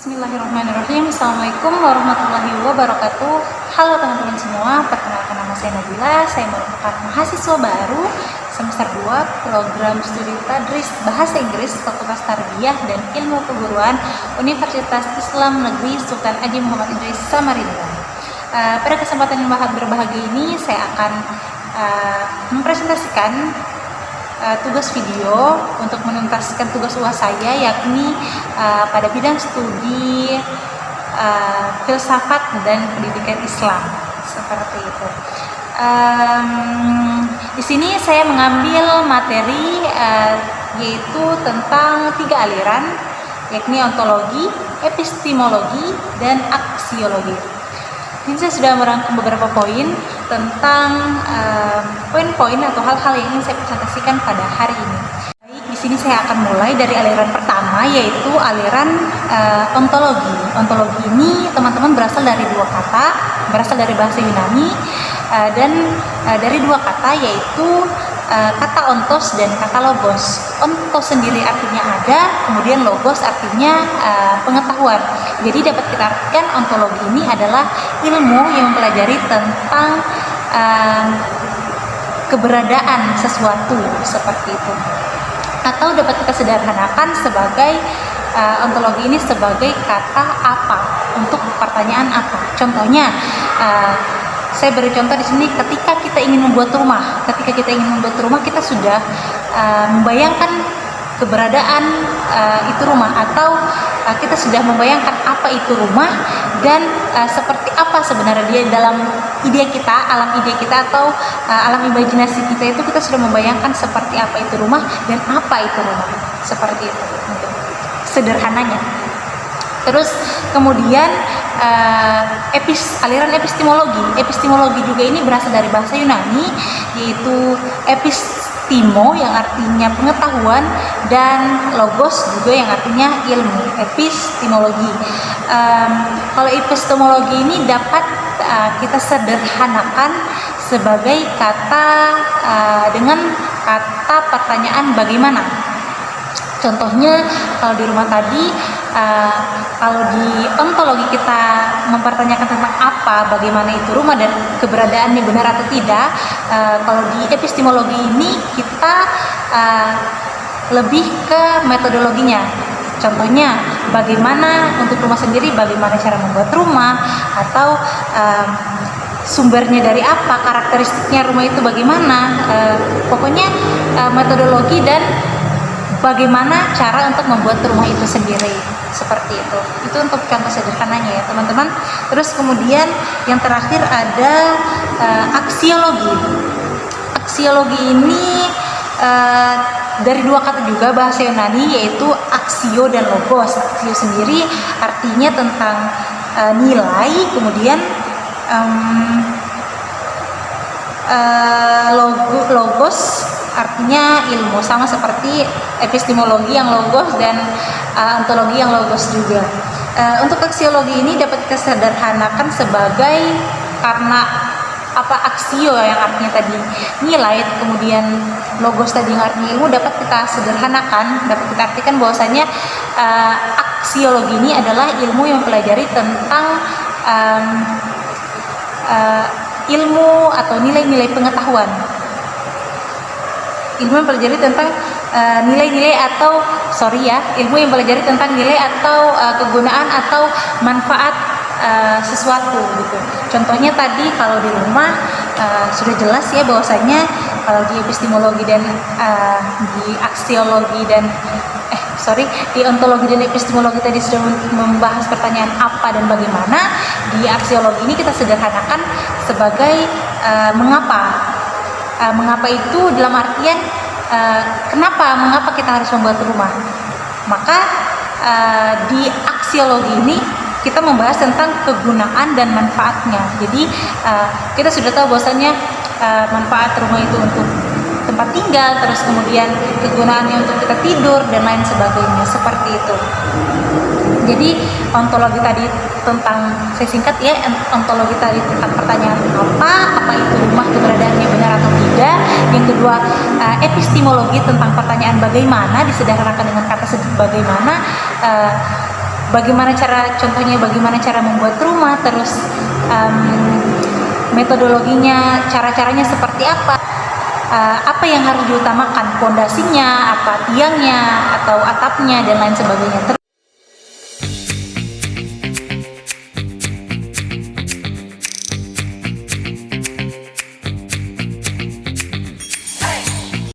Bismillahirrahmanirrahim. Assalamualaikum warahmatullahi wabarakatuh. Halo teman-teman semua, perkenalkan nama saya Nabila. Saya merupakan mahasiswa baru semester 2 program studi Tadris Bahasa Inggris Fakultas Tarbiyah dan Ilmu Keguruan Universitas Islam Negeri Sultan Haji Muhammad Idris Samarinda. Pada kesempatan yang berbahagia ini saya akan mempresentasikan tugas video untuk menuntaskan tugas UAS saya, yakni pada bidang studi filsafat dan pendidikan Islam, seperti itu. Di sini saya mengambil materi yaitu tentang 3 aliran, yakni ontologi, epistemologi, dan aksiologi. Ini saya sudah merangkum beberapa poin tentang poin-poin atau hal-hal yang ingin saya presentasikan pada hari ini. Baik, di sini saya akan mulai dari aliran pertama, yaitu aliran ontologi. Ontologi ini teman-teman berasal dari 2 kata, berasal dari bahasa Yunani dan dari 2 kata, yaitu kata ontos dan kata logos. Ontos sendiri artinya ada, kemudian logos artinya pengetahuan. Jadi dapat kita artikan ontologi ini adalah ilmu yang mempelajari tentang keberadaan sesuatu, seperti itu. Atau dapat kita sederhanakan sebagai ontologi ini sebagai kata apa untuk pertanyaan apa. Contohnya, saya beri contoh di sini, ketika kita ingin membuat rumah, kita sudah membayangkan keberadaan itu rumah, atau kita sudah membayangkan apa itu rumah dan seperti apa sebenarnya dia dalam ide kita, alam ide kita atau alam imajinasi kita, itu kita sudah membayangkan seperti apa itu rumah dan apa itu rumah, seperti itu untuk sederhananya. Terus kemudian aliran epistemologi juga ini berasal dari bahasa Yunani, yaitu epistimo yang artinya pengetahuan dan logos juga yang artinya ilmu. Epistemologi, kalau epistemologi ini dapat kita sederhanakan sebagai kata dengan kata pertanyaan bagaimana. Contohnya kalau di rumah tadi, kalau di ontologi kita mempertanyakan tentang apa, bagaimana itu rumah dan keberadaannya benar atau tidak. Kalau di epistemologi ini kita lebih ke metodologinya. Contohnya bagaimana untuk rumah sendiri, bagaimana cara membuat rumah, atau sumbernya dari apa, karakteristiknya rumah itu bagaimana. Pokoknya metodologi dan bagaimana cara untuk membuat rumah itu sendiri, seperti itu. Itu untuk contoh sederhananya ya teman-teman. Terus kemudian yang terakhir ada aksiologi. Aksiologi ini dari 2 kata juga bahasa Yunani, yaitu aksio dan logos. Aksio sendiri artinya tentang nilai, kemudian logos artinya ilmu, sama seperti epistemologi yang logos dan ontologi yang logos juga. Untuk aksiologi ini dapat kita sederhanakan sebagai, karena apa, aksio yang artinya tadi nilai, kemudian logos tadi yang artinya ilmu, dapat kita sederhanakan, dapat kita artikan bahwasanya aksiologi ini adalah ilmu yang mempelajari tentang ilmu atau nilai-nilai pengetahuan. Ilmu yang mempelajari tentang nilai-nilai atau ilmu yang mempelajari tentang nilai atau kegunaan atau manfaat sesuatu gitu. Contohnya tadi kalau di rumah sudah jelas ya bahwasanya kalau di epistemologi dan di aksiologi dan di ontologi dan epistemologi tadi sudah membahas pertanyaan apa dan bagaimana. Di aksiologi ini kita sederhanakan sebagai mengapa. Mengapa itu dalam artian mengapa kita harus membuat rumah. Maka di aksiologi ini kita membahas tentang kegunaan dan manfaatnya. Jadi kita sudah tahu bahwasanya manfaat rumah itu untuk tempat tinggal, terus kemudian kegunaannya untuk kita tidur dan lain sebagainya, seperti itu. Jadi ontologi tadi tentang, saya singkat ya, ontologi tadi tentang pertanyaan apa itu rumah, keberadaannya benar atau tidak. Yang kedua, epistemologi tentang pertanyaan bagaimana, disederhanakan dengan kata bagaimana, contohnya bagaimana cara membuat rumah, terus metodologinya, cara-caranya seperti apa yang harus diutamakan, pondasinya, apa tiangnya atau atapnya dan lain sebagainya.